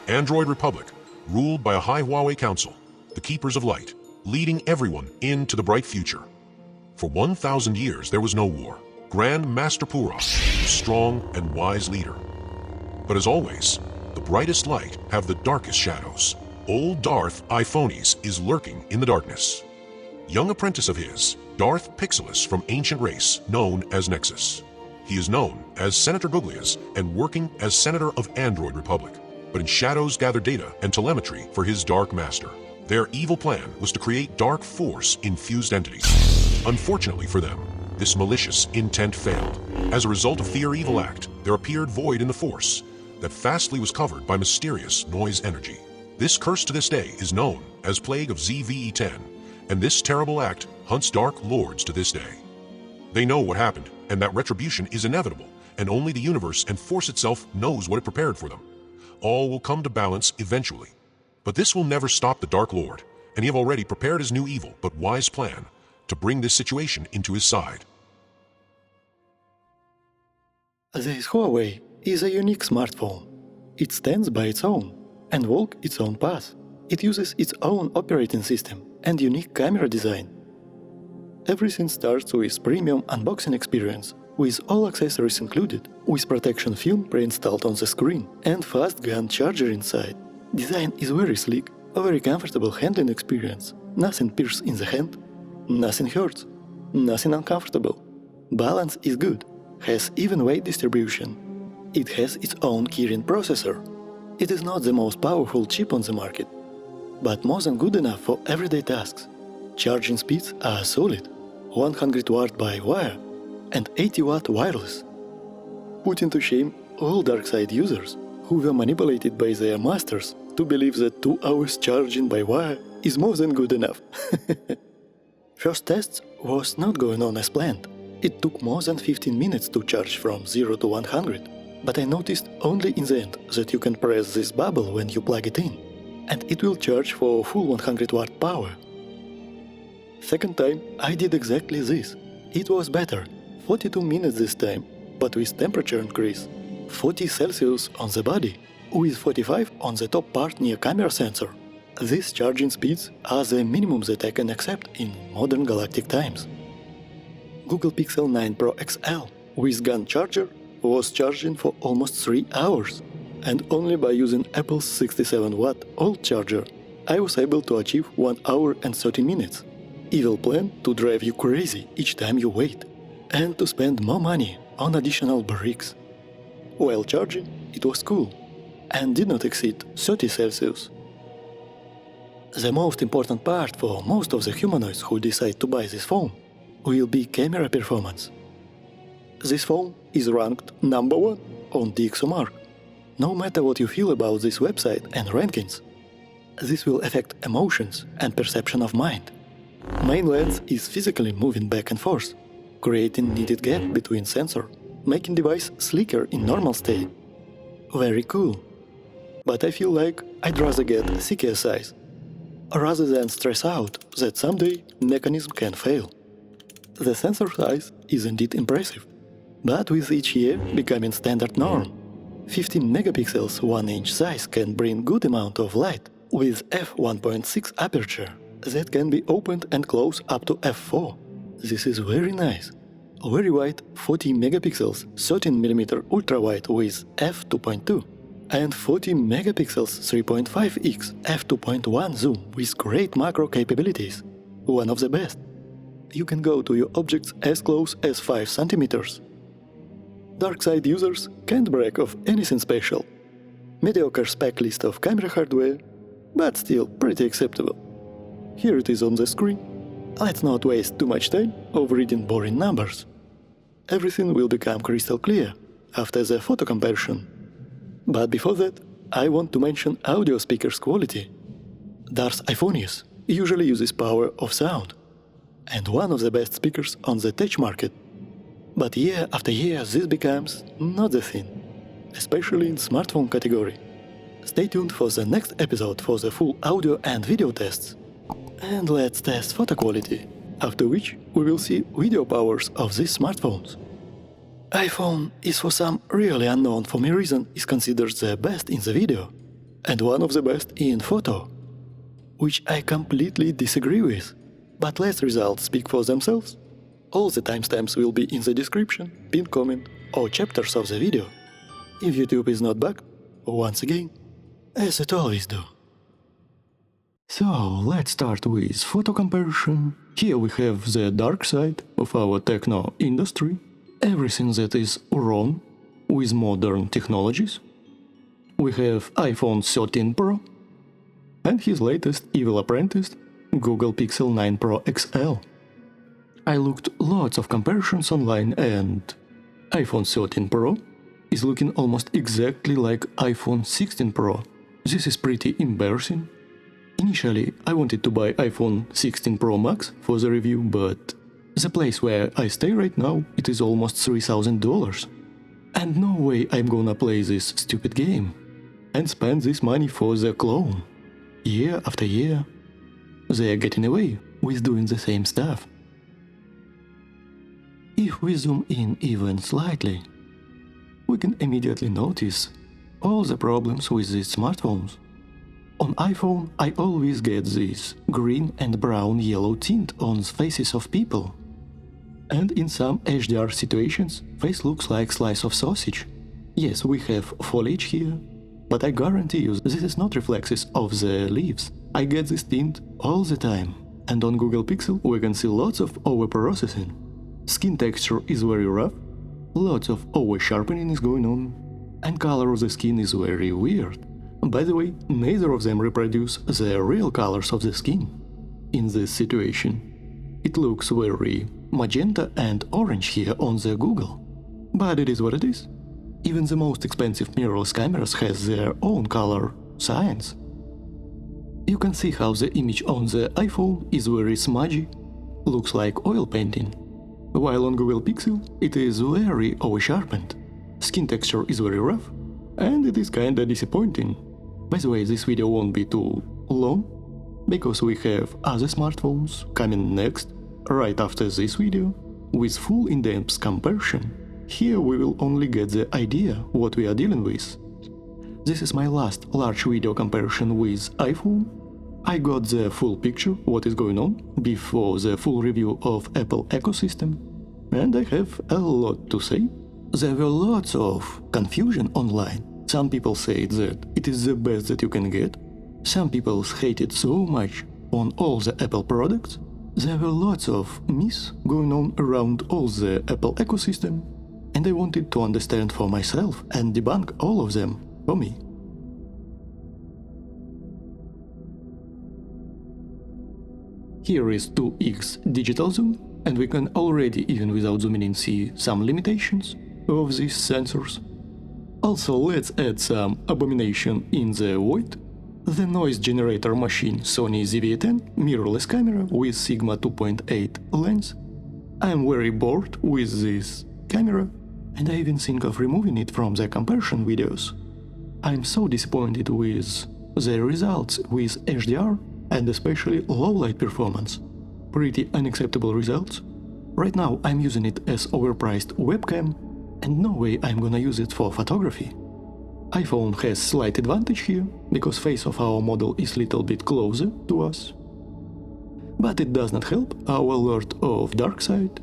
Android Republic, ruled by a high Huawei Council, the keepers of light, leading everyone into the bright future. For 1,000 years there was no war. Grand Master Pura, the strong and wise leader. But as always, the brightest light have the darkest shadows. Old Darth Iphonies is lurking in the darkness. Young apprentice of his, Darth Pixelis from ancient race, known as Nexus. He is known as Senator Guglias and working as Senator of Android Republic, but in shadows gather data and telemetry for his Dark Master. Their evil plan was to create dark force-infused entities. Unfortunately for them, this malicious intent failed. As a result of their evil act, there appeared void in the force that fastly was covered by mysterious noise energy. This curse to this day is known as Plague of ZVE-10, and this terrible act hunts Dark Lords to this day. They know what happened, and that retribution is inevitable, and only the universe and force itself knows what it prepared for them. All will come to balance eventually. But this will never stop the Dark Lord, and he have already prepared his new evil but wise plan to bring this situation into his side. This Huawei is a unique smartphone. It stands by its own and walks its own path. It uses its own operating system and unique camera design. Everything starts with premium unboxing experience, with all accessories included, with protection film pre-installed on the screen and fast gun charger inside. Design is very sleek, a very comfortable handling experience. Nothing pierces in the hand, nothing hurts, nothing uncomfortable. Balance is good, has even weight distribution. It has its own Kirin processor. It is not the most powerful chip on the market, but more than good enough for everyday tasks. Charging speeds are solid, 100 watt by wire and 80 watt wireless. Putting to shame all dark side users who were manipulated by their masters to believe that 2 hours charging by wire is more than good enough. First tests was not going on as planned. It took more than 15 minutes to charge from 0 to 100, but I noticed only in the end that you can press this bubble when you plug it in, and it will charge for full 100 watt power. Second time I did exactly this. It was better, 42 minutes this time, but with temperature increase. 40 Celsius on the body, with 45 on the top part near camera sensor. These charging speeds are the minimum that I can accept in modern galactic times. Google Pixel 9 Pro XL with gun charger was charging for almost 3 hours, and only by using Apple's 67 watt old charger I was able to achieve 1 hour and 30 minutes. Evil plan to drive you crazy each time you wait, and to spend more money on additional bricks. While charging, it was cool, and did not exceed 30 Celsius. The most important part for most of the humanoids who decide to buy this phone will be camera performance. This phone is ranked number 1 on DxOMark. No matter what you feel about this website and rankings, this will affect emotions and perception of mind. Main lens is physically moving back and forth, creating needed gap between sensor, making device sleeker in normal state. Very cool. But I feel like I'd rather get thicker size, rather than stress out that someday mechanism can fail. The sensor size is indeed impressive, but with each year becoming standard norm. 15 megapixels 1-inch size can bring good amount of light with f1.6 aperture that can be opened and closed up to f4. This is very nice. Very wide 40 megapixels 13mm ultra-wide with f2.2 and 40 megapixels 3.5x f2.1 zoom with great macro capabilities. One of the best. You can go to your objects as close as 5 centimeters. Dark side users can't brag of anything special. Mediocre spec list of camera hardware, but still pretty acceptable. Here it is on the screen. Let's not waste too much time of reading boring numbers. Everything will become crystal clear after the photo comparison. But before that, I want to mention audio speakers quality. Darth Iphonies usually uses power of sound, and one of the best speakers on the tech market. But year after year this becomes not the thing, especially in smartphone category. Stay tuned for the next episode for the full audio and video tests. And let's test photo quality, after which we will see video powers of these smartphones. iPhone is for some really unknown for me reason is considered the best in the video. and one of the best in photo, which I completely disagree with. But let results speak for themselves. All the timestamps will be in the description, pinned comment, or chapters of the video. If YouTube is not bugged, once again, as it always do. So, let's start with photo comparison. Here we have the dark side of our techno industry, everything that is wrong with modern technologies. We have iPhone 13 Pro and his latest evil apprentice, Google Pixel 9 Pro XL. I looked lots of comparisons online and iPhone 13 Pro is looking almost exactly like iPhone 16 Pro. This is pretty embarrassing. Initially, I wanted to buy iPhone 16 Pro Max for the review, but the place where I stay right now, it is almost $3,000. And no way I'm gonna play this stupid game and spend this money for the clone. Year after year, they are getting away with doing the same stuff. If we zoom in even slightly, we can immediately notice all the problems with these smartphones. On iPhone, I always get this green and brown yellow tint on faces of people. And in some HDR situations, face looks like slice of sausage. Yes, we have foliage here, but I guarantee you this is not reflexes of the leaves. I get this tint all the time. And on Google Pixel we can see lots of over-processing. Skin texture is very rough, lots of over-sharpening is going on, and color of the skin is very weird. By the way, neither of them reproduce the real colors of the skin. In this situation, it looks very magenta and orange here on the Google. But it is what it is. Even the most expensive mirrorless cameras has their own color science. You can see how the image on the iPhone is very smudgy, looks like oil painting, while on Google Pixel it is very over-sharpened. Skin texture is very rough, and it is kinda disappointing. By the way, this video won't be too long, because we have other smartphones coming next, right after this video, with full in-depth comparison. Here we will only get the idea what we are dealing with. This is my last large video comparison with iPhone. I got the full picture what is going on before the full review of Apple ecosystem, and I have a lot to say. There were lots of confusion online. Some people say that it is the best that you can get. Some people hate it so much on all the Apple products. There were lots of myths going on around all the Apple ecosystem, and I wanted to understand for myself and debunk all of them for me. Here is 2x digital zoom, and we can already, even without zooming in, see some limitations of these sensors. Also, let's add some abomination in the void. The noise generator machine Sony ZV-10 mirrorless camera with Sigma 2.8 lens. I'm very bored with this camera, and I even think of removing it from the comparison videos. I'm so disappointed with the results with HDR and especially low light performance. Pretty unacceptable results. Right now I'm using it as overpriced webcam, and no way I'm gonna use it for photography. iPhone has slight advantage here, because face of our model is little bit closer to us. But it does not help our Lord of Dark Side,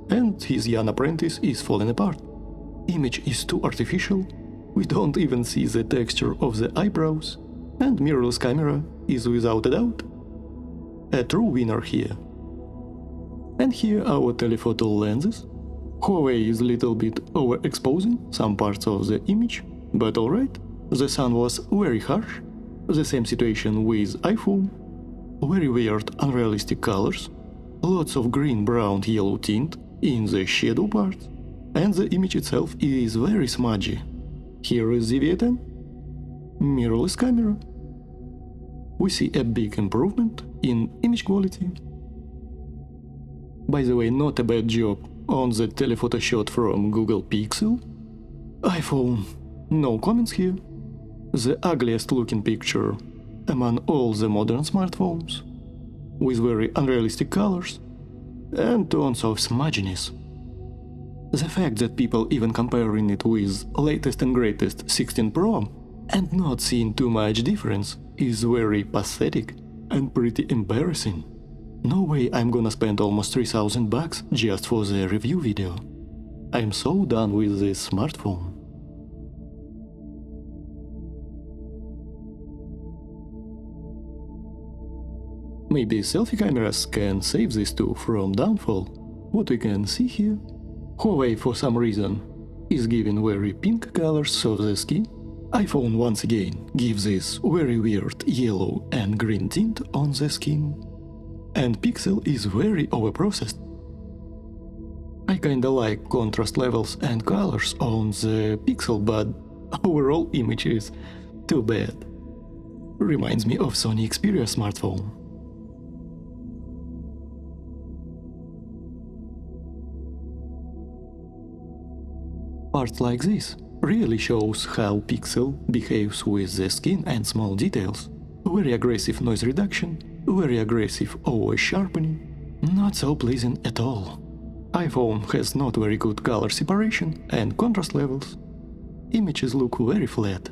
and his young apprentice is falling apart. Image is too artificial, we don't even see the texture of the eyebrows, and mirrorless camera is without a doubt a true winner here. And here our telephoto lenses. Huawei is a little bit overexposing some parts of the image, but alright, the sun was very harsh, the same situation with iPhone, very weird unrealistic colors, lots of green, brown, yellow tint in the shadow parts, and the image itself is very smudgy. Here is ZV-10, mirrorless camera. We see a big improvement in image quality. By the way, not a bad job on the telephoto shot from Google Pixel. iPhone, no comments here. The ugliest looking picture among all the modern smartphones, with very unrealistic colors and tons of smudginess. The fact that people even comparing it with latest and greatest 16 Pro and not seeing too much difference is very pathetic and pretty embarrassing. No way I'm gonna spend almost $3,000 just for the review video. I'm so done with this smartphone. Maybe selfie cameras can save this too from downfall. What we can see here, Huawei for some reason is giving very pink colors of the skin. iPhone once again gives this very weird yellow and green tint on the skin. And Pixel is very overprocessed. I kinda like contrast levels and colors on the Pixel, but overall image is too bad. Reminds me of Sony Xperia smartphone. Parts like this really shows how Pixel behaves with the skin and small details. Very aggressive noise reduction, very aggressive OS sharpening, not so pleasing at all. iPhone has not very good color separation and contrast levels. Images look very flat.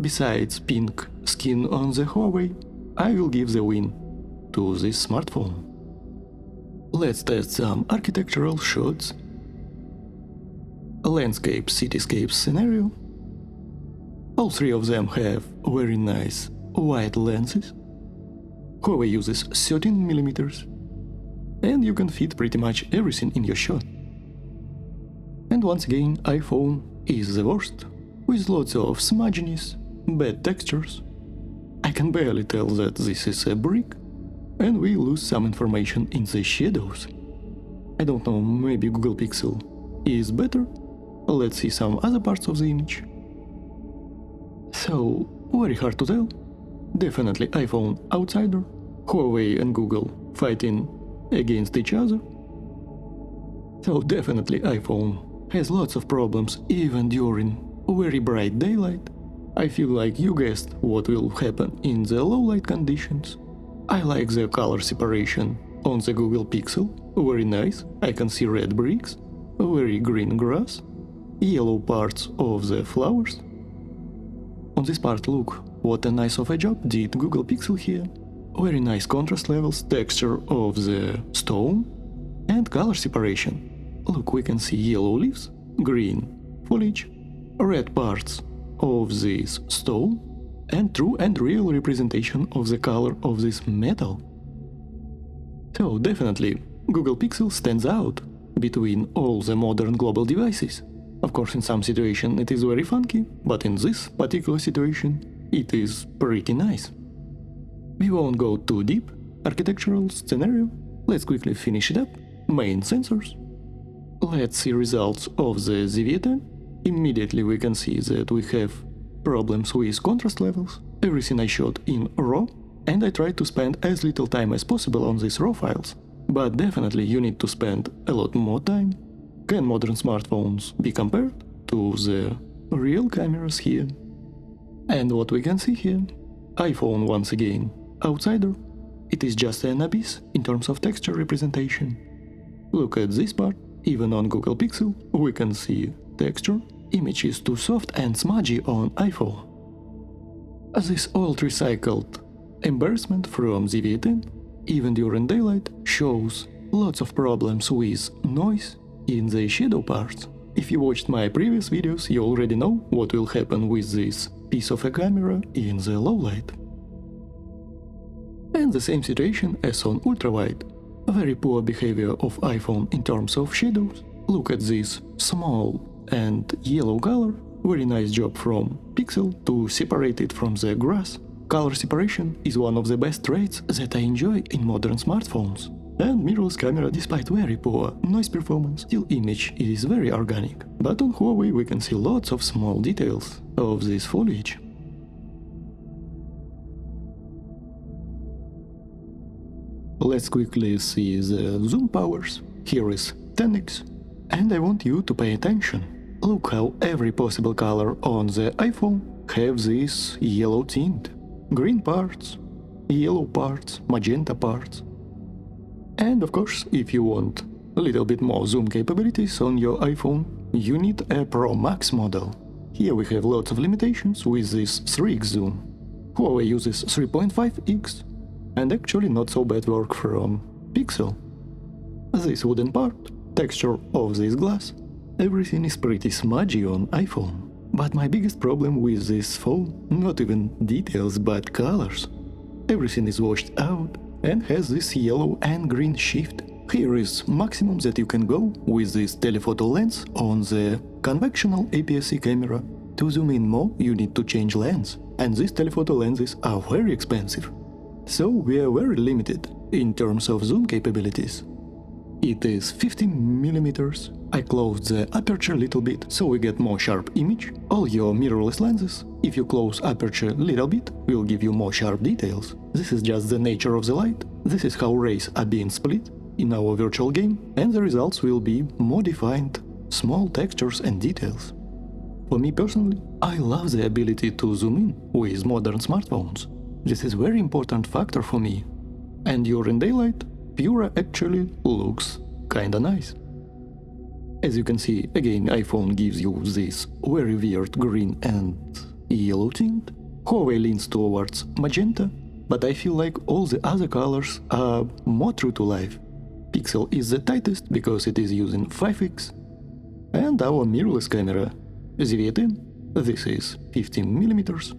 Besides pink skin on the Huawei, I will give the win to this smartphone. Let's test some architectural shots. Landscape, cityscape scenario. All three of them have very nice wide lenses. Huawei uses 13mm, and you can fit pretty much everything in your shot. And once again, iPhone is the worst, with lots of smudginess, bad textures. I can barely tell that this is a brick, and we lose some information in the shadows. I don't know, maybe Google Pixel is better? Let's see some other parts of the image. So, very hard to tell. Definitely iPhone outsider, Huawei and Google fighting against each other. So definitely iPhone has lots of problems even during very bright daylight. I feel like you guessed what will happen in the low light conditions. I like the color separation on the Google Pixel, very nice. I can see red bricks, very green grass, yellow parts of the flowers. On this part, look, what a nice of a job did Google Pixel here. Very nice contrast levels, texture of the stone, and color separation. Look, we can see yellow leaves, green foliage, red parts of this stone, and true and real representation of the color of this metal. So definitely, Google Pixel stands out between all the modern global devices. Of course, in some situation it is very funky, but in this particular situation it is pretty nice. We won't go too deep. Architectural scenario. Let's quickly finish it up. Main sensors. Let's see results of the ZV-10. Immediately we can see that we have problems with contrast levels. Everything I shot in RAW, and I tried to spend as little time as possible on these RAW files. But definitely you need to spend a lot more time. Can modern smartphones be compared to the real cameras here? And what we can see here? iPhone once again, outsider. It is just an abyss in terms of texture representation. Look at this part, even on Google Pixel we can see texture. Image is too soft and smudgy on iPhone. This old recycled embarrassment from ZV-10, even during daylight, shows lots of problems with noise in the shadow parts. If you watched my previous videos, you already know what will happen with this piece of a camera in the low light. And the same situation as on ultrawide. Very poor behavior of iPhone in terms of shadows. Look at this small and yellow color. Very nice job from Pixel to separate it from the grass. Color separation is one of the best traits that I enjoy in modern smartphones. And mirrorless camera, despite very poor noise performance, still image is very organic. But on Huawei we can see lots of small details of this foliage. Let's quickly see the zoom powers. Here is 10x. And I want you to pay attention. Look how every possible color on the iPhone have this yellow tint. Green parts, yellow parts, magenta parts. And of course, if you want a little bit more zoom capabilities on your iPhone, you need a Pro Max model. Here we have lots of limitations with this 3x zoom. Huawei uses 3.5x, and actually not so bad work from Pixel. This wooden part, texture of this glass, everything is pretty smudgy on iPhone. But my biggest problem with this phone, not even details but colors. Everything is washed out and has this yellow and green shift. Here is maximum that you can go with this telephoto lens on the conventional APS-C camera. To zoom in more, you need to change lens, and these telephoto lenses are very expensive. So we are very limited in terms of zoom capabilities. It is 15mm. I closed the aperture a little bit, so we get more sharp image. All your mirrorless lenses, if you close aperture a little bit, will give you more sharp details. This is just the nature of the light. This is how rays are being split in our virtual game, and the results will be more defined, small textures and details. For me personally, I love the ability to zoom in with modern smartphones. This is a very important factor for me. And during daylight, Pura actually looks kinda nice. As you can see, again, iPhone gives you this very weird green and yellow tint. Huawei leans towards magenta, but I feel like all the other colors are more true to life. Pixel is the tightest because it is using 5x. And our mirrorless camera, ZV-10, this is 15mm,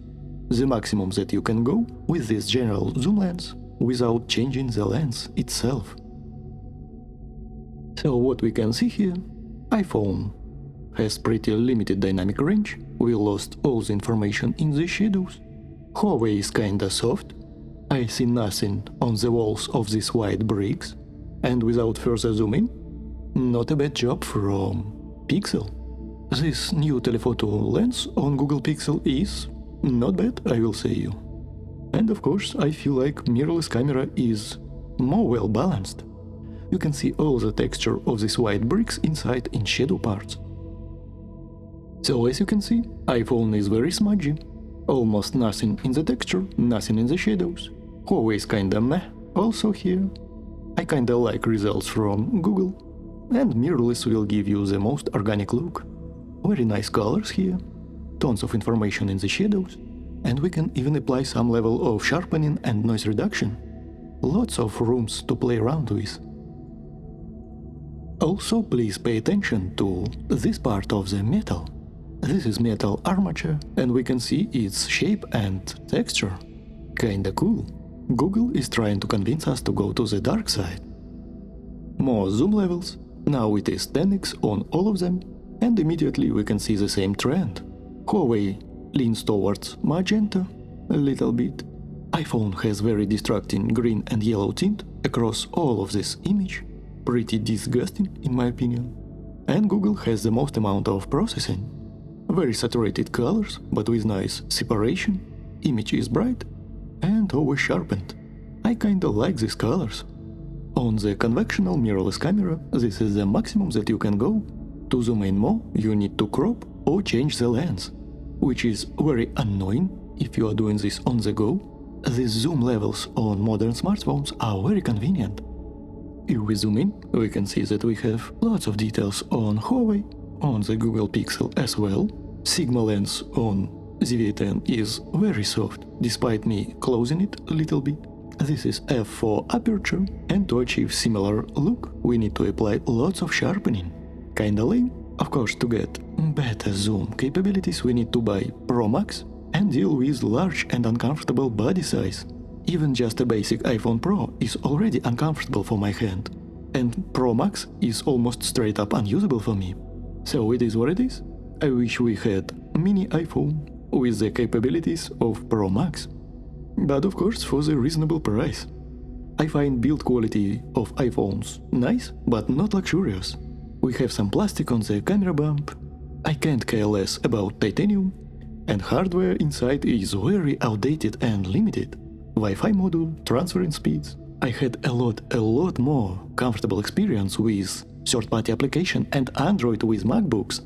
the maximum that you can go with this general zoom lens without changing the lens itself. So what we can see here, iPhone has pretty limited dynamic range, we lost all the information in the shadows. Huawei is kinda soft, I see nothing on the walls of these white bricks, and without further zooming, not a bad job from Pixel. This new telephoto lens on Google Pixel is not bad, I will say you. And of course, I feel like mirrorless camera is more well balanced. You can see all the texture of these white bricks inside in shadow parts. So as you can see, iPhone is very smudgy. Almost nothing in the texture, nothing in the shadows. Huawei is kinda meh also here. I kinda like results from Google. And mirrorless will give you the most organic look. Very nice colors here. Tons of information in the shadows. And we can even apply some level of sharpening and noise reduction. Lots of rooms to play around with. Also, please pay attention to this part of the metal. This is metal armature, and we can see its shape and texture. Kinda cool. Google is trying to convince us to go to the dark side. More zoom levels. Now it is 10x on all of them, and immediately we can see the same trend. Huawei leans towards magenta a little bit. iPhone has very distracting green and yellow tint across all of this image. Pretty disgusting in my opinion. And Google has the most amount of processing. Very saturated colors, but with nice separation. Image is bright and over sharpened. I kinda like these colors. On the conventional mirrorless camera, this is the maximum that you can go. To zoom in more, you need to crop or change the lens, which is very annoying if you are doing this on the go. These zoom levels on modern smartphones are very convenient. If we zoom in, we can see that we have lots of details on Huawei, on the Google Pixel as well. Sigma lens on ZV-10 is very soft, despite me closing it a little bit. This is f4 aperture, and to achieve similar look, we need to apply lots of sharpening. Kinda lame. Of course, to get better zoom capabilities, we need to buy Pro Max and deal with large and uncomfortable body size. Even just a basic iPhone Pro is already uncomfortable for my hand, and Pro Max is almost straight up unusable for me. So it is what it is. I wish we had mini iPhone with the capabilities of Pro Max. But of course for the reasonable price. I find build quality of iPhones nice, but not luxurious. We have some plastic on the camera bump. I can't care less about titanium, and hardware inside is very outdated and limited. Wi-Fi module, transferring speeds. I had a lot more comfortable experience with third-party application and Android with MacBooks.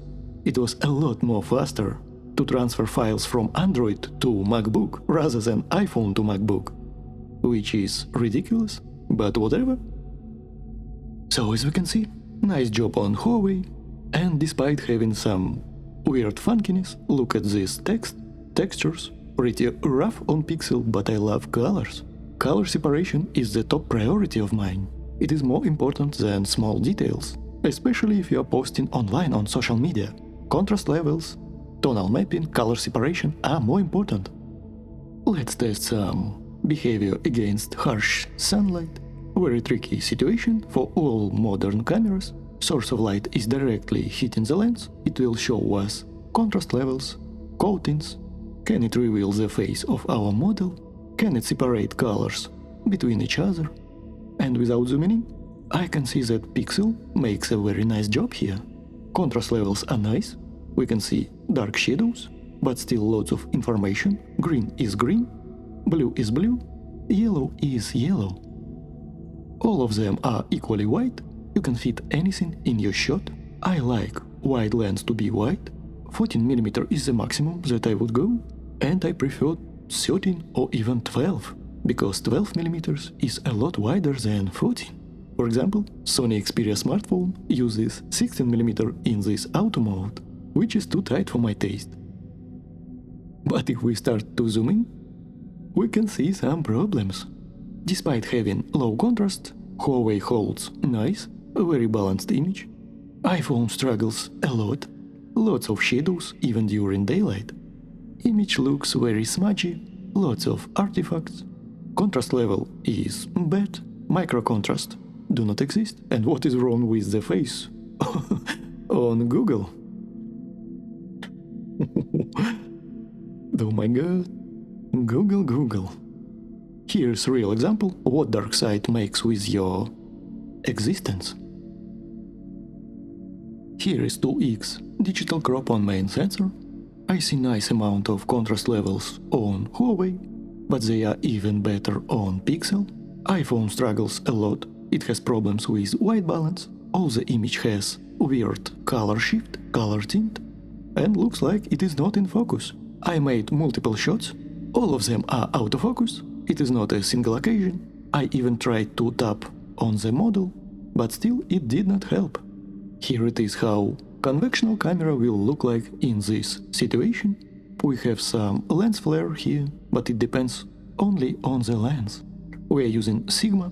It was a lot more faster to transfer files from Android to MacBook rather than iPhone to MacBook, which is ridiculous, but whatever. So as we can see, nice job on Huawei, and despite having some weird funkiness, look at this text, textures, pretty rough on pixel, but I love colors. Color separation is the top priority of mine. It is more important than small details, especially if you are posting online on social media. Contrast levels, tonal mapping, color separation are more important. Let's test some behavior against harsh sunlight. Very tricky situation for all modern cameras. Source of light is directly hitting the lens. It will show us contrast levels, coatings. Can it reveal the face of our model? Can it separate colors between each other? And without zooming in, I can see that pixel makes a very nice job here. Contrast levels are nice. We can see dark shadows, but still lots of information. Green is green, blue is blue, yellow is yellow. All of them are equally wide. You can fit anything in your shot. I like wide lens to be wide. 14mm is the maximum that I would go, and I prefer 13 or even 12, because 12mm is a lot wider than 14. For example, Sony Xperia smartphone uses 16mm in this auto mode, which is too tight for my taste. But if we start to zoom in, we can see some problems. Despite having low contrast, Huawei holds nice, very balanced image. iPhone struggles a lot, lots of shadows even during daylight. Image looks very smudgy, lots of artifacts. Contrast level is bad, micro contrast do not exist. And what is wrong with the face on Google? Oh my god, Google. Here's real example what dark side makes with your existence. Here is 2x digital crop on main sensor. I see nice amount of contrast levels on Huawei, but they are even better on Pixel. iPhone struggles a lot, it has problems with white balance, all the image has weird color shift, color tint, and looks like it is not in focus. I made multiple shots, all of them are out of focus, it is not a single occasion. I even tried to tap on the model, but still it did not help. Here it is how conventional camera will look like in this situation. We have some lens flare here, but it depends only on the lens. We are using Sigma,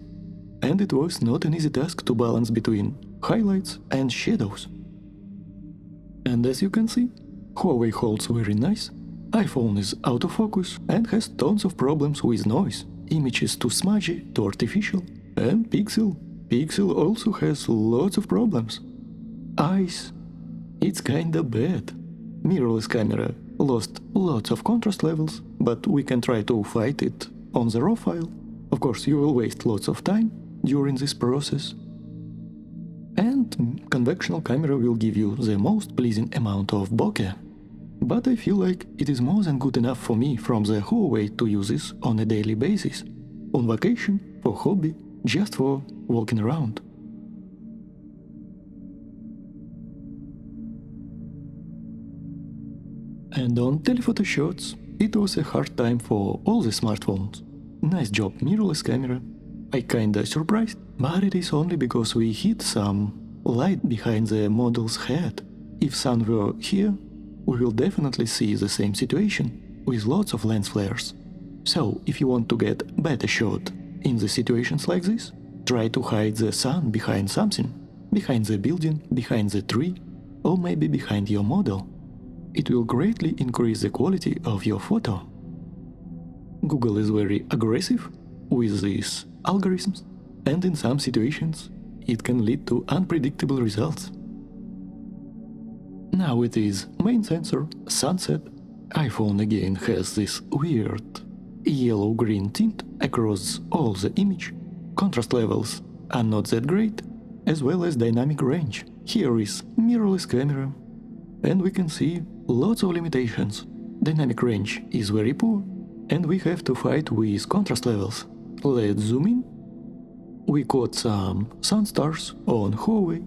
and it was not an easy task to balance between highlights and shadows. And as you can see, Huawei holds very nice, iPhone is out of focus and has tons of problems with noise, image is too smudgy, too artificial, and Pixel also has lots of problems. Eyes, it's kinda bad. Mirrorless camera lost lots of contrast levels, but we can try to fight it on the raw file. Of course, you will waste lots of time during this process. And conventional camera will give you the most pleasing amount of bokeh. But I feel like it is more than good enough for me from the Huawei to use this on a daily basis. On vacation, for hobby, just for walking around. And on telephoto shots, it was a hard time for all the smartphones. Nice job, mirrorless camera. I kinda surprised, but it is only because we hid some light behind the model's head. If sun were here, we will definitely see the same situation, with lots of lens flares. So, if you want to get better shot in the situations like this, try to hide the sun behind something, behind the building, behind the tree, or maybe behind your model. It will greatly increase the quality of your photo. Google is very aggressive with these algorithms, and in some situations it can lead to unpredictable results. Now it is main sensor, sunset. iPhone again has this weird yellow-green tint across all the image. Contrast levels are not that great, as well as dynamic range. Here is mirrorless camera, and we can see lots of limitations. Dynamic range is very poor, and we have to fight with contrast levels. Let's zoom in. We got some sun stars on Huawei,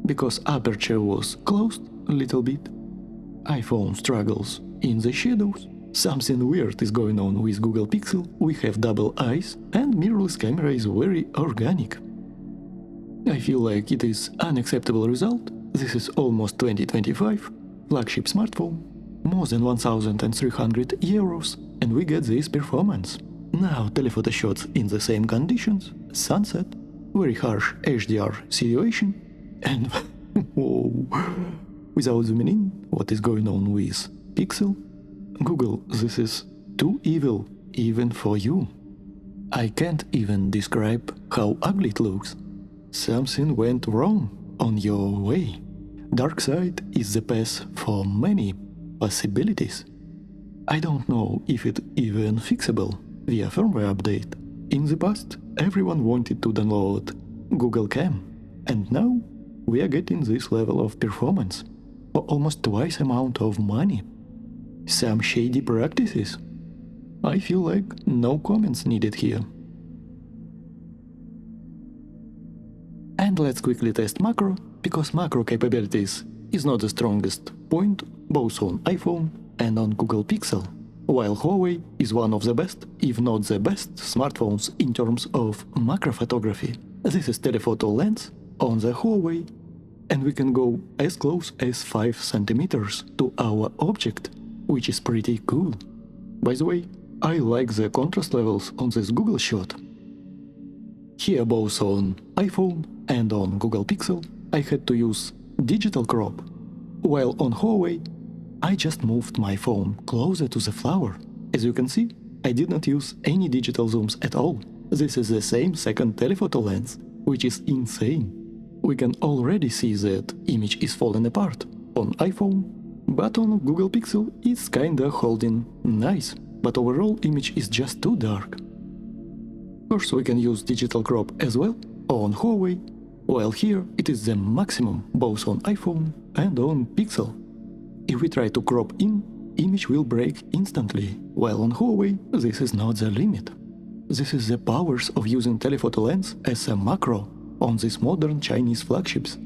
because aperture was closed a little bit. iPhone struggles in the shadows. Something weird is going on with Google Pixel. We have double eyes, and mirrorless camera is very organic. I feel like it is unacceptable result. This is almost 2025. flagship smartphone, more than 1,300 euros, and we get this performance. Now telephoto shots in the same conditions, sunset, very harsh HDR situation, and whoa, without zooming in, what is going on with Pixel? Google, this is too evil, even for you. I can't even describe how ugly it looks. Something went wrong on your way. Dark side is the path for many possibilities. I don't know if it even fixable via firmware update. In the past, everyone wanted to download Google Cam, and now we are getting this level of performance for almost twice amount of money. Some shady practices. I feel like no comments needed here. And let's quickly test macro, because macro capabilities is not the strongest point both on iPhone and on Google Pixel, while Huawei is one of the best, if not the best, smartphones in terms of macro photography. This is telephoto lens on the Huawei, and we can go as close as 5 centimeters to our object, which is pretty cool. By the way, I like the contrast levels on this Google shot. Here both on iPhone and on Google Pixel I had to use digital crop, while on Huawei I just moved my phone closer to the flower. As you can see, I did not use any digital zooms at all. This is the same second telephoto lens, which is insane. We can already see that image is falling apart on iPhone, but on Google Pixel it's kinda holding nice, but overall image is just too dark. Of course we can use digital crop as well on Huawei, while here it is the maximum both on iPhone and on Pixel. If we try to crop in, image will break instantly, while on Huawei this is not the limit. This is the powers of using telephoto lens as a macro on these modern Chinese flagships.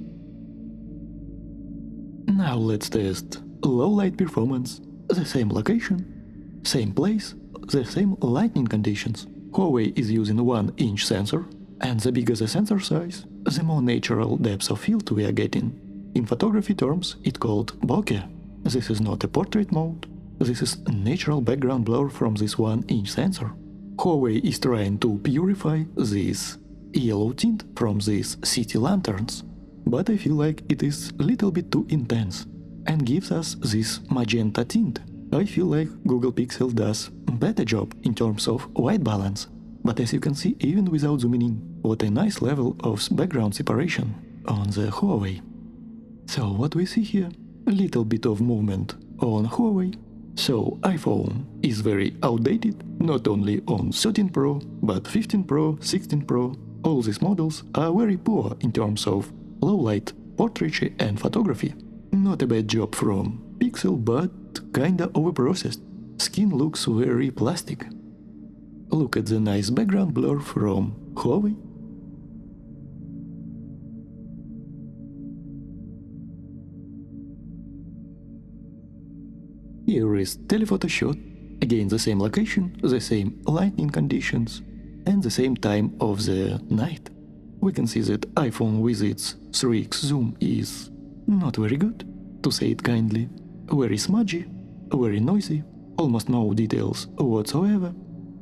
Now let's test low light performance, the same location, same place, the same lighting conditions. Huawei is using 1-inch sensor, and the bigger the sensor size, the more natural depth of field we are getting. In photography terms, it's called bokeh. This is not a portrait mode, this is a natural background blur from this 1-inch sensor. Huawei is trying to purify this yellow tint from these city lanterns, but I feel like it is a little bit too intense and gives us this magenta tint. I feel like Google Pixel does a better job in terms of white balance, but as you can see, even without zooming in, what a nice level of background separation on the Huawei. So what we see here? A little bit of movement on Huawei. So iPhone is very outdated, not only on 13 Pro, but 15 Pro, 16 Pro. All these models are very poor in terms of low light, portraiture and photography. Not a bad job from Pixel, but kinda overprocessed. Skin looks very plastic. Look at the nice background blur from Huawei. Here is telephoto shot, again the same location, the same lighting conditions, and the same time of the night. We can see that iPhone with its 3x zoom is not very good, to say it kindly, very smudgy, very noisy, almost no details whatsoever.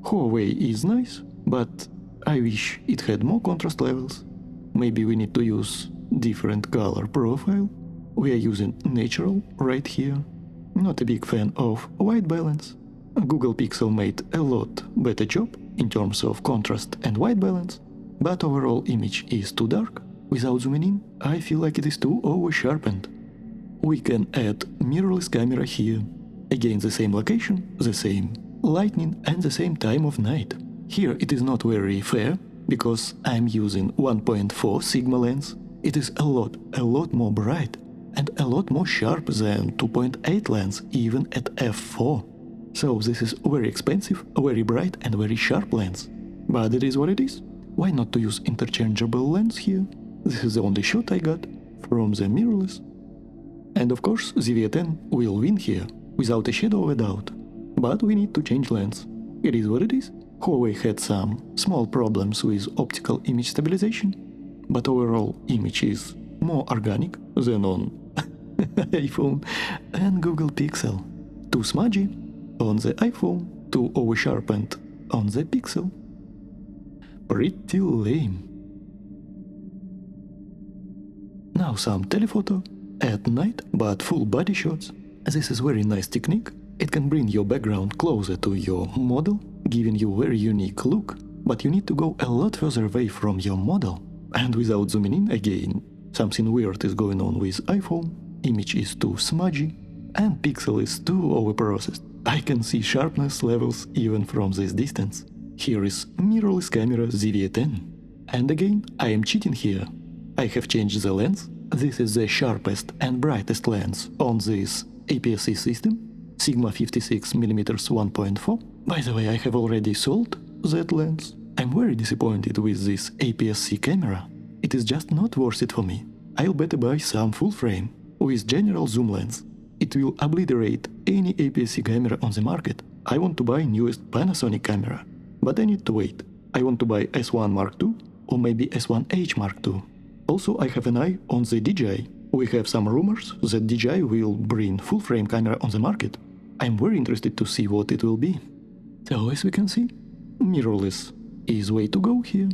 Huawei is nice, but I wish it had more contrast levels. Maybe we need to use different color profile. We are using natural right here. Not a big fan of white balance. Google Pixel made a lot better job in terms of contrast and white balance, but overall image is too dark. Without zooming in, I feel like it is too over-sharpened. We can add mirrorless camera here. Again the same location, the same lighting and the same time of night. Here it is not very fair, because I'm using 1.4 Sigma lens. It is a lot more bright and a lot more sharp than 2.8 lens even at f4. So this is very expensive, very bright and very sharp lens. But it is what it is. Why not to use interchangeable lens here? This is the only shot I got from the mirrorless. And of course ZV-10 will win here, without a shadow of a doubt. But we need to change lens. It is what it is. Huawei had some small problems with optical image stabilization, but overall image is more organic than on iPhone and Google Pixel. Too smudgy on the iPhone, too over-sharpened on the Pixel. Pretty lame. Now some telephoto at night, but full body shots. This is very nice technique. It can bring your background closer to your model, giving you very unique look, but you need to go a lot further away from your model. And without zooming in again, something weird is going on with iPhone. Image is too smudgy, and Pixel is too overprocessed. I can see sharpness levels even from this distance. Here is mirrorless camera ZV-10. And again, I am cheating here. I have changed the lens. This is the sharpest and brightest lens on this APS-C system, Sigma 56mm 1.4. By the way, I have already sold that lens. I'm very disappointed with this APS-C camera. It is just not worth it for me. I'll better buy some full frame with general zoom lens. It will obliterate any APS-C camera on the market. I want to buy newest Panasonic camera, but I need to wait. I want to buy S1 Mark II or maybe S1H Mark II. Also, I have an eye on the DJI. We have some rumors that DJI will bring full-frame camera on the market. I'm very interested to see what it will be. So as we can see, mirrorless is way to go here.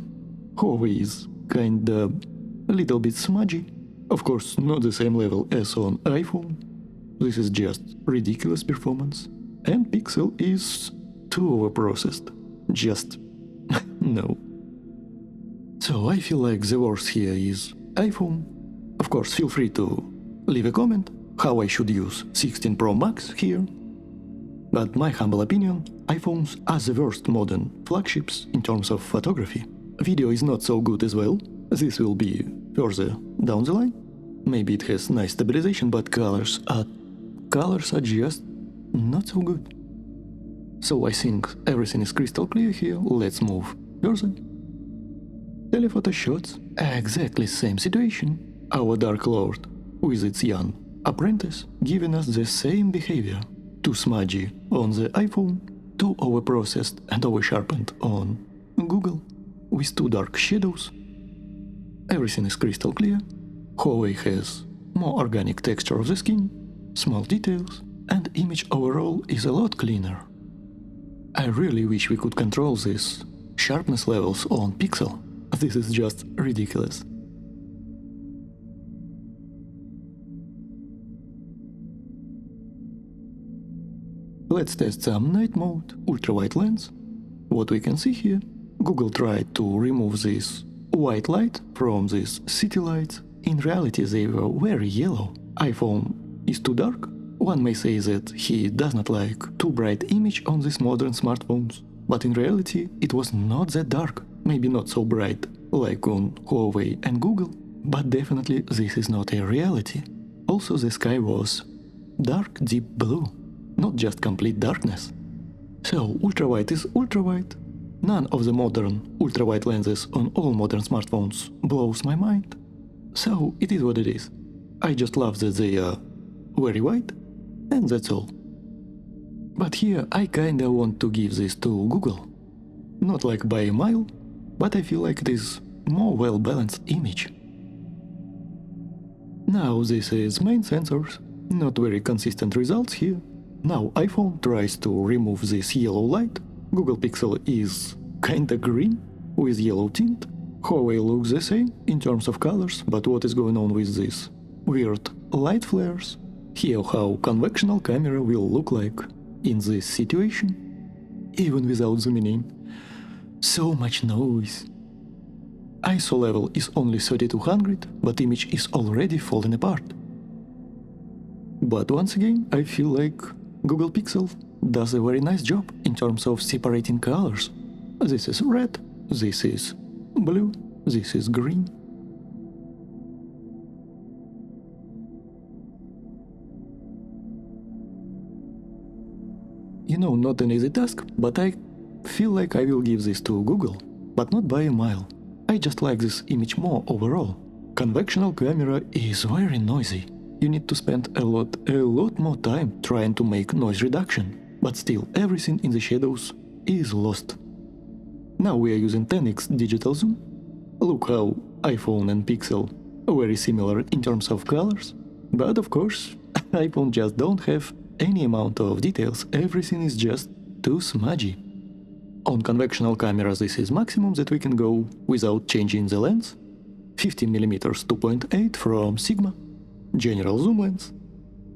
Huawei is kinda a little bit smudgy. Of course, not the same level as on iPhone. This is just ridiculous performance. And Pixel is too overprocessed. Just no. So I feel like the worst here is iPhone. Of course, feel free to leave a comment how I should use 16 Pro Max here. But my humble opinion, iPhones are the worst modern flagships in terms of photography. Video is not so good as well. This will be further down the line. Maybe it has nice stabilization, but colors are just not so good. So I think everything is crystal clear here. Let's move further. Telephoto shots, exactly same situation. Our Dark Lord with its young apprentice giving us the same behavior. Too smudgy on the iPhone, too overprocessed and oversharpened on Google, with too dark shadows. Everything is crystal clear. Huawei has more organic texture of the skin, small details, and image overall is a lot cleaner. I really wish we could control this sharpness levels on Pixel. This is just ridiculous. Let's test some night mode, ultra-wide lens. What we can see here, Google tried to remove this white light from these city lights. In reality they were very yellow. iPhone is too dark. One may say that he does not like too bright image on these modern smartphones. But in reality it was not that dark. Maybe not so bright like on Huawei and Google, but definitely this is not a reality. Also the sky was dark deep blue, not just complete darkness. So ultrawide is ultrawide. None of the modern ultrawide lenses on all modern smartphones blows my mind. So it is what it is. I just love that they are very wide, and that's all. But here I kinda want to give this to Google. Not like by a mile, but I feel like it is more well-balanced image. Now this is main sensors, not very consistent results here. Now iPhone tries to remove this yellow light. Google Pixel is kinda green with yellow tint. Huawei looks the same in terms of colors, but what is going on with this weird light flares? Here how conventional camera will look like in this situation, even without zooming in. So much noise. ISO level is only 3200, but image is already falling apart. But once again, I feel like Google Pixel does a very nice job in terms of separating colors. This is red, this is blue, this is green. You know, not an easy task, but I feel like I will give this to Google, but not by a mile. I just like this image more overall. Conventional camera is very noisy. You need to spend a lot more time trying to make noise reduction, but still everything in the shadows is lost. Now we are using 10x digital zoom. Look how iPhone and Pixel are very similar in terms of colors. But of course, iPhone just don't have any amount of details, everything is just too smudgy. On conventional cameras this is maximum that we can go without changing the lens, 15mm 2.8 from Sigma, general zoom lens,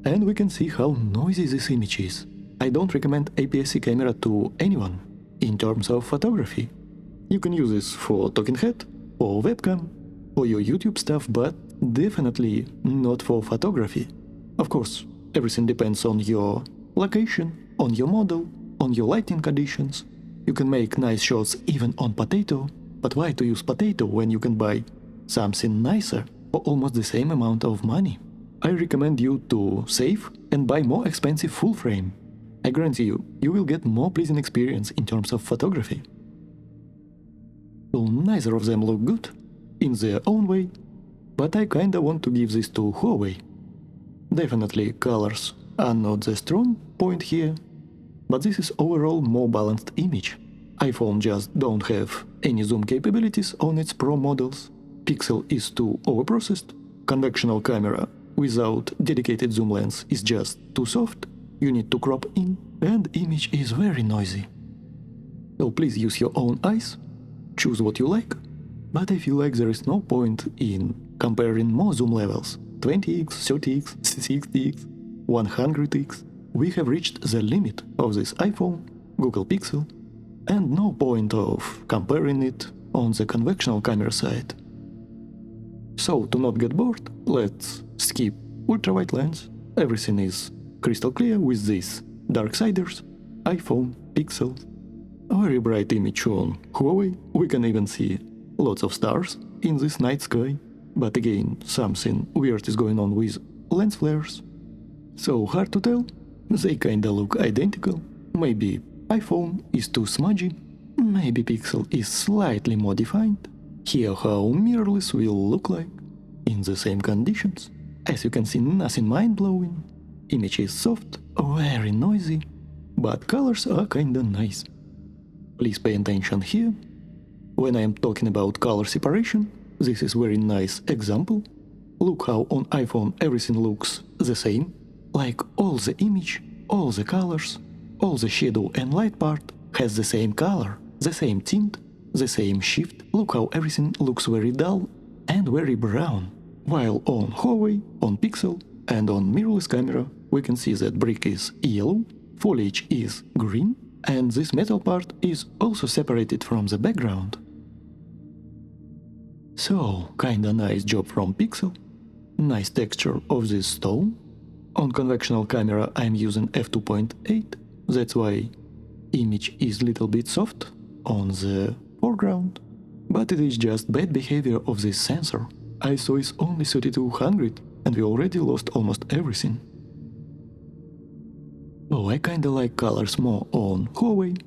and we can see how noisy this image is. I don't recommend APS-C camera to anyone in terms of photography. You can use this for talking head, or webcam, for your YouTube stuff, but definitely not for photography. Of course, everything depends on your location, on your model, on your lighting conditions. You can make nice shots even on potato, but why to use potato when you can buy something nicer for almost the same amount of money? I recommend you to save and buy more expensive full frame. I guarantee you, you will get more pleasing experience in terms of photography. So neither of them look good, in their own way, but I kinda want to give this to Huawei. Definitely colors are not the strong point here, but this is overall more balanced image. iPhone just don't have any zoom capabilities on its Pro models, Pixel is too overprocessed, conventional camera without dedicated zoom lens is just too soft, you need to crop in, and image is very noisy. So please use your own eyes, choose what you like, but I feel like there is no point in comparing more zoom levels, 20x, 30x, 60x, 100x. We have reached the limit of this iPhone, Google Pixel, and no point of comparing it on the conventional camera side. So to not get bored, let's skip ultra-wide lens, everything is crystal clear with these darksiders, iPhone, Pixel, very bright image on Huawei, we can even see lots of stars in this night sky, but again something weird is going on with lens flares. So hard to tell, they kinda look identical, maybe iPhone is too smudgy, maybe Pixel is slightly more defined. Here how mirrorless will look like in the same conditions. As you can see, nothing mind-blowing, image is soft, very noisy, but colors are kinda nice. Please pay attention here. When I am talking about color separation, this is very nice example. Look how on iPhone everything looks the same, like all the image, all the colors, all the shadow and light part has the same color, the same tint, the same shift. Look how everything looks very dull and very brown. While on Huawei, on Pixel and on mirrorless camera we can see that brick is yellow, foliage is green, and this metal part is also separated from the background. So, kinda nice job from Pixel. Nice texture of this stone. On conventional camera I'm using f2.8, that's why image is little bit soft on the foreground. But it is just bad behavior of this sensor. ISO is only 3200 and we already lost almost everything. Oh, I kinda like colors more on Huawei,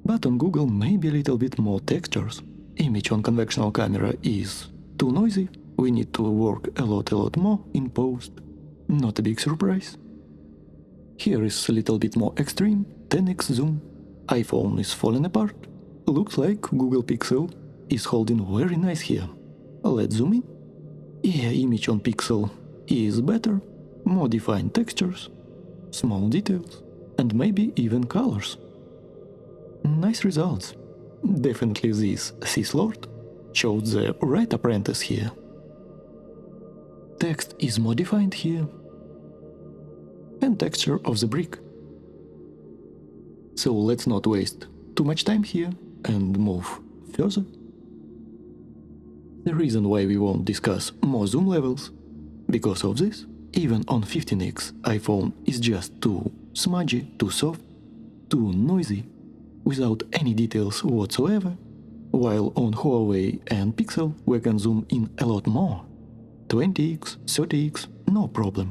but on Google maybe a little bit more textures. Image on conventional camera is too noisy, we need to work a lot more in post. Not a big surprise. Here is a little bit more extreme, 10x zoom, iPhone is falling apart. Looks like Google Pixel is holding very nice here. Let's zoom in. Yeah, image on Pixel is better, more defined textures, small details, and maybe even colors. Nice results. Definitely this syslord showed the right apprentice here. Text is more defined here, and texture of the brick. So let's not waste too much time here and move further. The reason why we won't discuss more zoom levels, because of this, even on 15x iPhone is just too smudgy, too soft, too noisy, without any details whatsoever, while on Huawei and Pixel we can zoom in a lot more. 20x, 30x, no problem.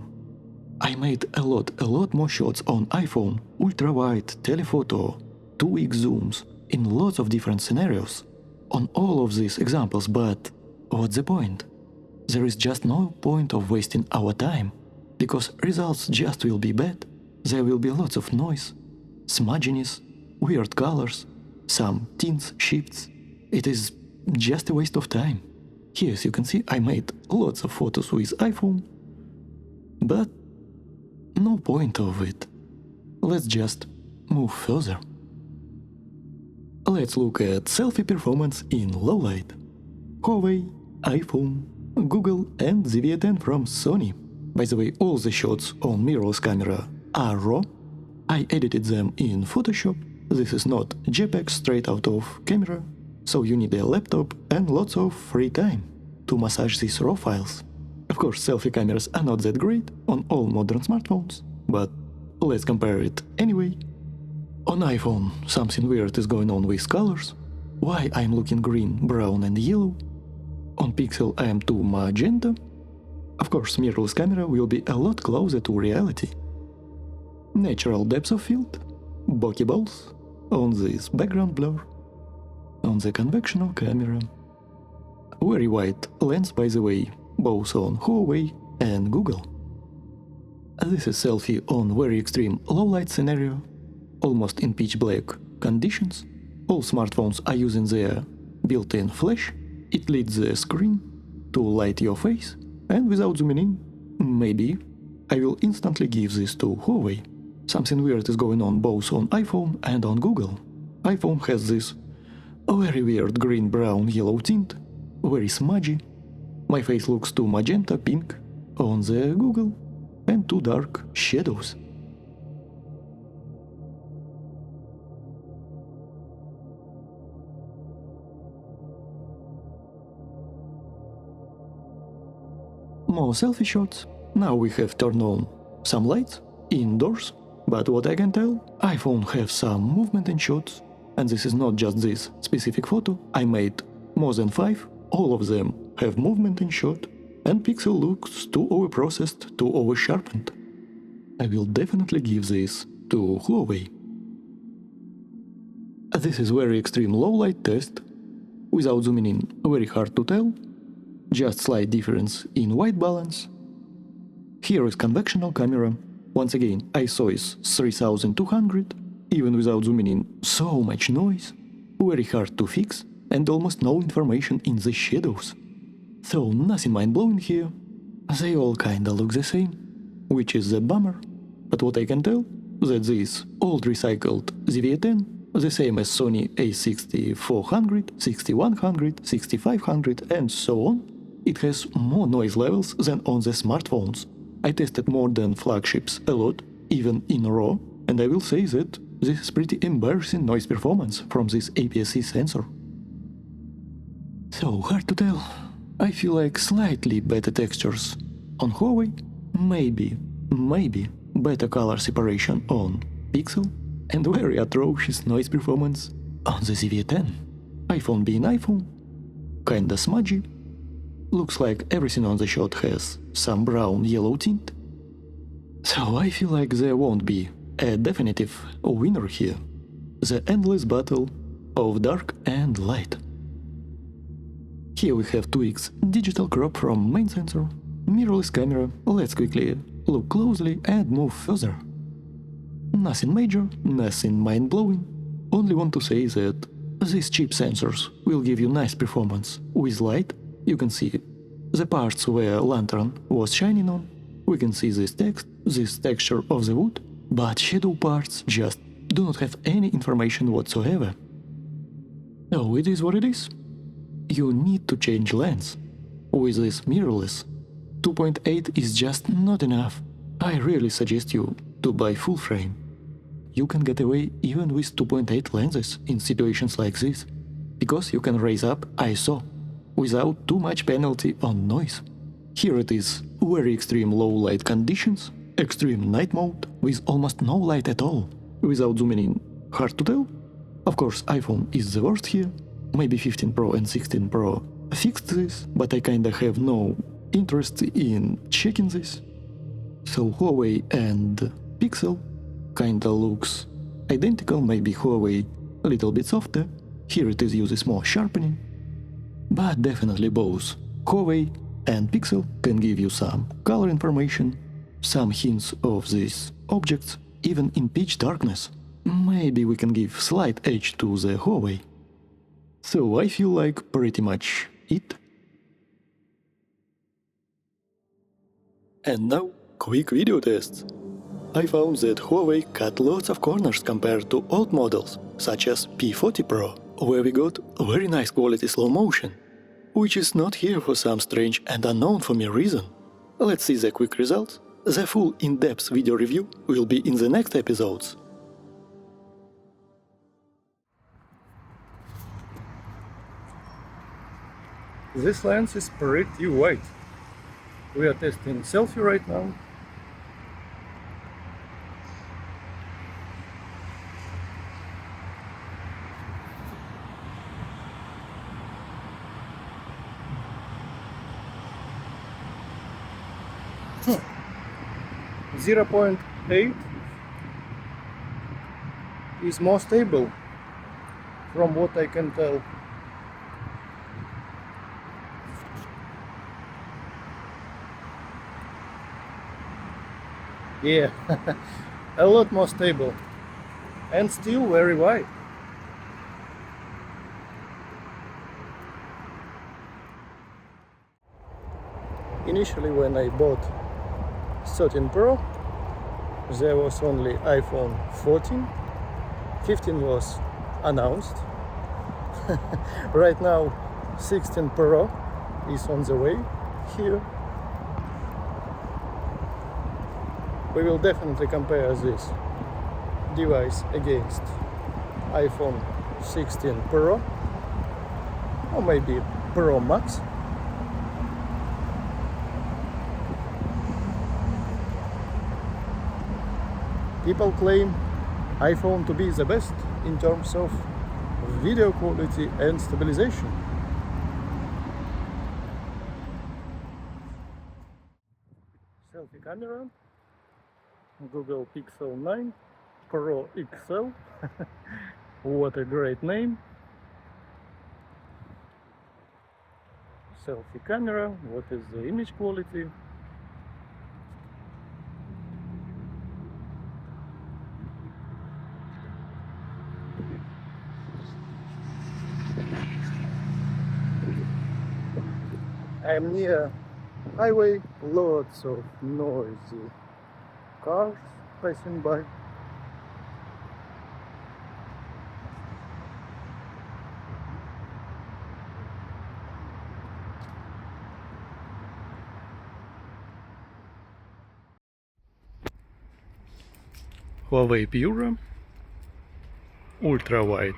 I made a lot more shots on iPhone, ultra-wide, telephoto, 2x zooms, in lots of different scenarios, on all of these examples, but what's the point? There is just no point of wasting our time, because results just will be bad, there will be lots of noise, smudginess, weird colors, some tints, shifts. It is just a waste of time. Here, as you can see, I made lots of photos with iPhone, But no point of it. Let's just move further. Let's look at selfie performance in low light. Huawei, iPhone, Google and the V10 from Sony. By the way, all the shots on mirrorless camera are raw. I edited them in Photoshop. This is not JPEG straight out of camera, so you need a laptop and lots of free time to massage these raw files. Of course, selfie cameras are not that great on all modern smartphones, but let's compare it anyway. On iPhone, something weird is going on with colors. Why I'm looking green, brown and yellow? On Pixel I am too magenta. Of course, mirrorless camera will be a lot closer to reality. Natural depth of field, bokeh balls, on this background blur, on the conventional camera. Very wide lens, by the way, both on Huawei and Google. This is selfie on very extreme low light scenario, almost in pitch black conditions. All smartphones are using their built-in flash. It leads the screen to light your face, and without zooming in, maybe I will instantly give this to Huawei. Something weird is going on both on iPhone and on Google. iPhone has this very weird green, brown, yellow tint, very smudgy. My face looks too magenta pink on the Google, and too dark shadows. More selfie shots. Now we have turned on some lights indoors, but what I can tell, iPhone have some movement in shots, and this is not just this specific photo. I made more than 5, all of them have movement in shot, and Pixel looks too overprocessed, too oversharpened. I will definitely give this to Huawei. This is very extreme low light test. Without zooming in, very hard to tell. Just slight difference in white balance. Here is conventional camera. Once again, ISO is 3200. Even without zooming in, so much noise. Very hard to fix, and almost no information in the shadows. So nothing mind-blowing here. They all kinda look the same, which is a bummer. But what I can tell, that this old recycled ZV-10, the same as Sony a6400, 6100, 6500 and so on, it has more noise levels than on the smartphones. I tested more than flagships a lot, even in RAW, and I will say that this is pretty embarrassing noise performance from this APS-C sensor. So hard to tell. I feel like slightly better textures on Huawei, maybe better color separation on Pixel, and very atrocious noise performance on the ZV-10. iPhone being iPhone, kinda smudgy. Looks like everything on the shot has some brown yellow tint. So I feel like there won't be a definitive winner here. The endless battle of dark and light. Here we have 2x digital crop from main sensor, mirrorless camera. Let's quickly look closely and move further. Nothing major, nothing mind-blowing. Only want to say that these cheap sensors will give you nice performance with light. You can see the parts where lantern was shining on. We can see this text, this texture of the wood, but shadow parts just do not have any information whatsoever. Oh, it is what it is. You need to change lens. With this mirrorless, 2.8 is just not enough. I really suggest you to buy full frame. You can get away even with 2.8 lenses in situations like this, because you can raise up ISO without too much penalty on noise. Here it is very extreme low light conditions, extreme night mode with almost no light at all. Without zooming in, hard to tell. Of course, iPhone is the worst here. Maybe 15 Pro and 16 Pro fixed this, but I kinda have no interest in checking this. So Huawei and Pixel kinda looks identical, maybe Huawei a little bit softer. Here it is uses more sharpening. But definitely both Huawei and Pixel can give you some color information, some hints of these objects, even in pitch darkness. Maybe we can give slight edge to the Huawei. So I feel like pretty much it. And now Quick video tests. I found that Huawei cut lots of corners compared to old models, such as P40 Pro, where we got very nice quality slow motion, which is not here for some strange and unknown for me reason. Let's see the quick results. The full in-depth video review will be in the next episodes. This lens is pretty wide. We are testing selfie right now. Hmm. 0.8 is more stable from what I can tell. Yeah, a lot more stable and still very wide. Initially, when I bought 13 Pro, there was only iPhone 14. 15 was announced. Right now 16 Pro is on the way here. We will definitely compare this device against iPhone 16 Pro or maybe Pro Max. People claim iPhone to be the best in terms of video quality and stabilization. Selfie camera, Google Pixel 9 Pro XL. What a great name. Selfie camera, what is the image quality? I am near highway, lots of noisy cars passing by. Huawei Pura ultra-wide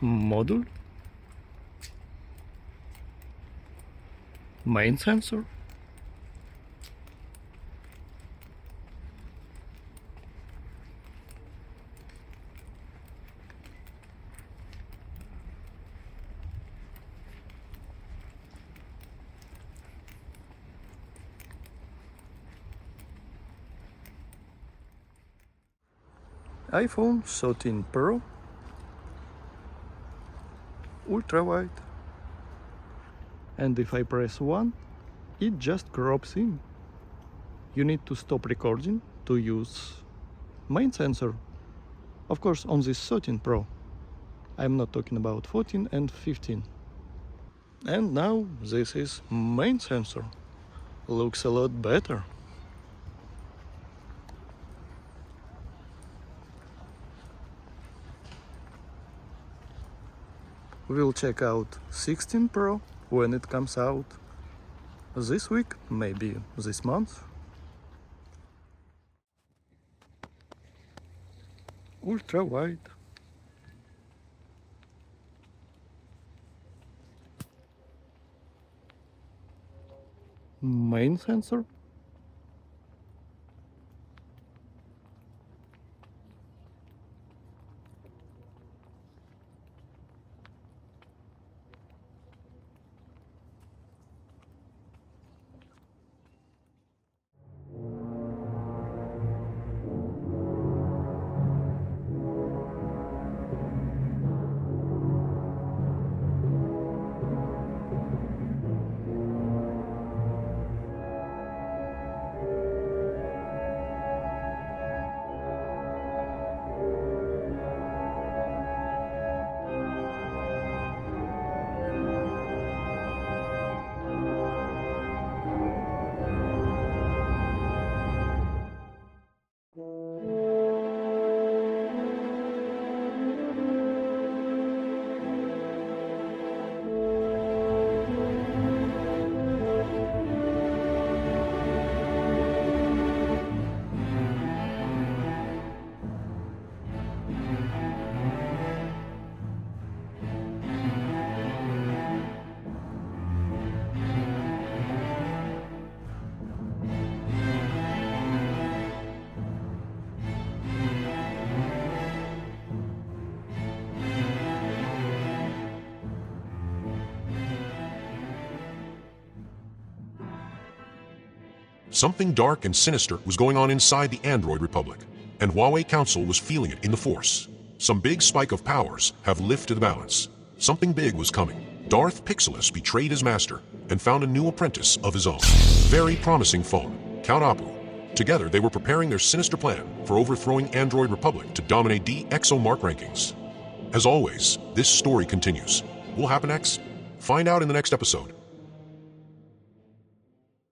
module, main sensor, iPhone 13 Pro ultra wide, and if I press 1 it just crops in. You need to stop recording to use main sensor. Of course on this 13 Pro, I'm not talking about 14 and 15. And now this is main sensor. Looks a lot better. We'll check out 16 Pro when it comes out this week, maybe this month. Ultra wide. Main sensor. Something dark and sinister was going on inside the Android Republic, and Huawei Council was feeling it in the force. Some big spike of powers have lifted the balance. Something big was coming. Darth Pixelus betrayed his master and found a new apprentice of his own. Very promising phone, Count Apu. Together, they were preparing their sinister plan for overthrowing Android Republic to dominate the ExoMark rankings. As always, this story continues. What will happen next? Find out in the next episode.